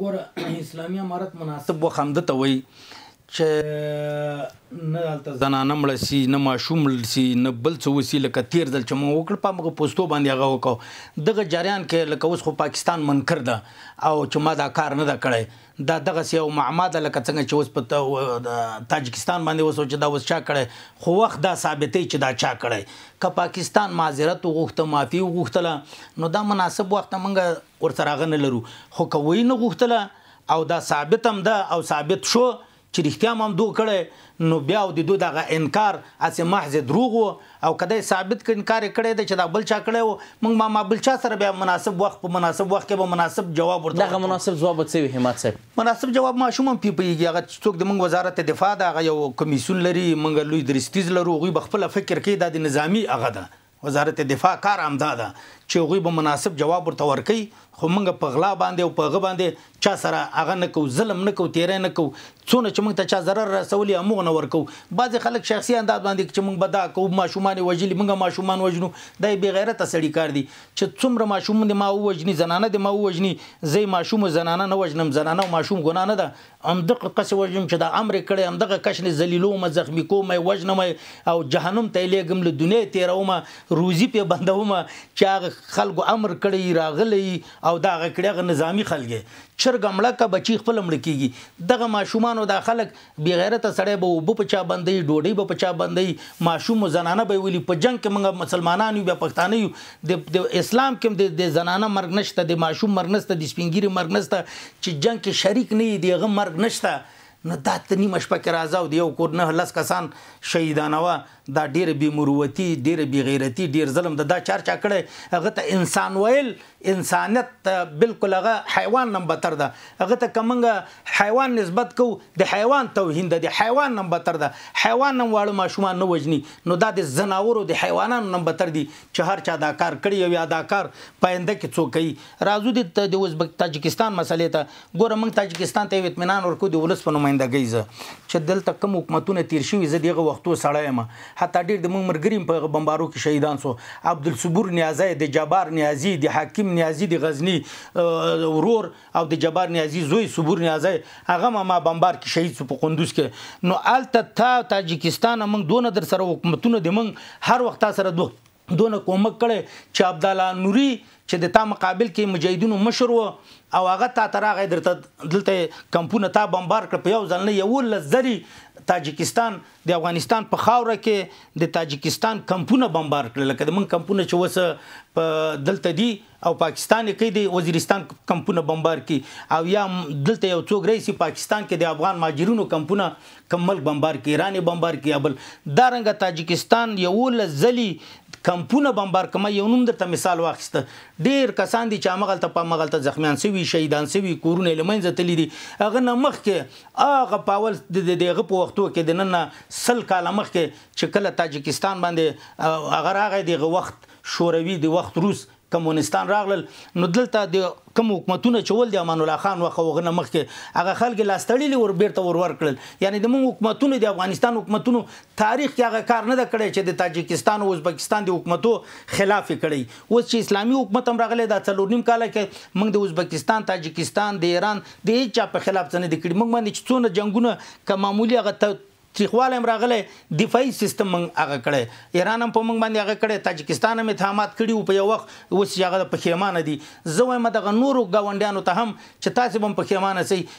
ګوره اسلامي امارت مناسب وخت همدته وایي چې نه هلته زنانه مړه سي نه ماشوم مړ سي نه بل څه وسي لکه تیر ځل چې موږ وکړ په همغه پوستو باندې هغه وکړو دغه جریان کې لکه اوس خو پاکستان منکر ده او چې ما دا کار نه ده کړی دا دغسې یو معما ده لکه څنګه چې اوس په تاجکستان باندې اوس چې دا اوس چا کړی خو وخت دا ثابتوي چې دا چا کړی که پاکستان معذرت وغوښته معافي وغوښتله نو دا مناسب وخت موږ ورسره هغه نه لرو خو که وی نه غوښتله او دا ثابت هم ده او ثابت شو چې رښتیا هم هم دوه کړی نو بیا د دوی دغه انکار هسې محض دروغ و او که دی ثابت انکار یې کړی دی چې دا بل چا کړی و موږ ما بل چا سره بیا مناسب وخت په مناسب وخت کې به مناسب جواب ورته دغه مناسب ځواب به څه وي همت صاحب مناسب جواب ماشوم هم پوهېږي هغه څوک د موږ وزارت دفاع ده هغه یو کمیسیون لري موږ لوی درستیز لرو هغوی به خپله فکر کوي دا د نظامي هغه ده وزارت دفاع کار همدا ده چې هغوی به مناسب جواب ورته ورکوي خو موږ په غلا باندې او په هغه باندې چا سره هغه نه کوو ظلم نه کوو تیری نه کوو څونه چې موږ ته چا ضرر رسولي همغه نه ورکوو بعضې خلک شخصي انداز باندې چې موږ به دا کوو ماشومان یې وژلي موږ ماشومان وژنو دا یې بېغیرته سړي کار دی چې څومره ماشوم دې ما ووژني زنانه دې ما ووژني زه یې ماشوم زنانه نه وژنم زنانه او ماشوم ګناه نه ده همدغه قسې وژنم چې دا امر یې کړی همدغه کشنې ذلیلوم زخمي کوم وژنم او جهنم ته یې لیږم له دنیا یې تېروم روزي پې بندوم چې هغه خلکو امر کړی راغلی او دا هغه کړي هغه نظامي خلک چرګ مړه که بچي خپل مړه کېږي دغه ماشومانو دا خلک بېغیرته سړی به اوبه په چا بندوي ډوډۍ به په چا بندوي ماشوم زنانه به یې ولي په جنګ کې موږ مسلمانان یو بیا پښتانه یو د اسلام کې د زنانه مرګ نشته د ماشوم مرګ نشته د سپین ږیري مرګ نشته چې جنګ کې شریک نه وي د هغه مرګ نشته نو دا ته نیمه شپه کې راځه او د یو کور 9 کسان شهیدانوه دا ډېره بېمروتي ډېره بېغیرتي ډېر ظلم ده دا چا کړی هغه ته انسان ویل انسانیت ته بالکل هغه حیوان نه بدتر ده هغه ته که موږ حیوان نسبت کوو د حیوان توهین ده د حیوان نه بدتر ده حیوان نه واړه ماشومان نه وژني نو دا د ځناورو د حیوانانو نه بدتر دي چې هر چا دا کار کړی او یا دا کار پاینده کې څوک کوي راځو د ازبک تاجکستان مسلې ته ګوره موږ تاجکستان ته یو اطمینان ورکوو د ولس په نمایندګۍ زه چې دلته کوم حکومتونه تیر شوي زه د هغه وختو سړی یم حتی ډېر د موږ ملګري په بمبارو کې شهیدان سو عبدالصبور نیازی د جبار نیازي د حکیم نیازي د غزني ورور او د جبار نیازي زوی صبور نیازی هغه ما بمبار کې شهید سو په قندوز کې نو هلته تاجکستان موږ دونه در سره حکومتونه د موږ هر وخت سره دونه کومک کړی چې عبدالله نوري چې د تا مقابل کې مجاهدینو مشر و او هغه تا ته راغی درته دلته کمپونه تا بمبار کړ په یو ځل نه 11 زري تاجکستان د افغانستان په خاوره کې د تاجکستان کمپونه بمبار کړل لکه د من کمپونه چې وسه په دلته دي او پاکستان کې د وزیرستان کمپونه بمبار کی او یا دلته یو څوک رئیس پاکستان کې د افغان مهاجرینو کمپونه کمل بمبار کی ایران بمبار کی ابل دارنګ تاجکستان یو لزلی کمپونه بمبار کما یو نوم درته مثال واخیسته ډیر کسان دي چې مغلطه په مغلطه زخمیان سوي شهیدان سوي کورونه لمنځه تللی دي هغه نه مخ کې هغه پاول دغه په وختو کې د نن 100 کال مخ کې چې کله تاجکستان باندې هغه راغی دغه وخت شوروي د وخت روس کمونستان راغلل نو دلته د کوم حکومتونه چول د امان الله خان وغه مخ کې هغه خلک لاستړي ور بیرته ور کړل یعنی د موږ حکومتونو د افغانستان حکومتونو تاریخ کې هغه کار نه کړی چې د تاجکستان او ازبکستان د حکومتو خلاف کړی اوس چې اسلامي حکومت هم راغلی دا 4.5 کال کې موږ د ازبکستان تاجکستان د ایران د هیڅ په خلاف څه نه کړی موږ باندې څونه جنگونه که معمولی هغه تریخواله هم راغلی دفاعي سیستم موږ هغه کړی ایران هم په موږ باندې هغه کړی تاجکستان هم اتهامات کړي وو په یو وخت اوس چې هغه پښیمانه دي زه وایم دغه نورو ګاونډیانو ته هم چې تاسو هم پښیمانه سئ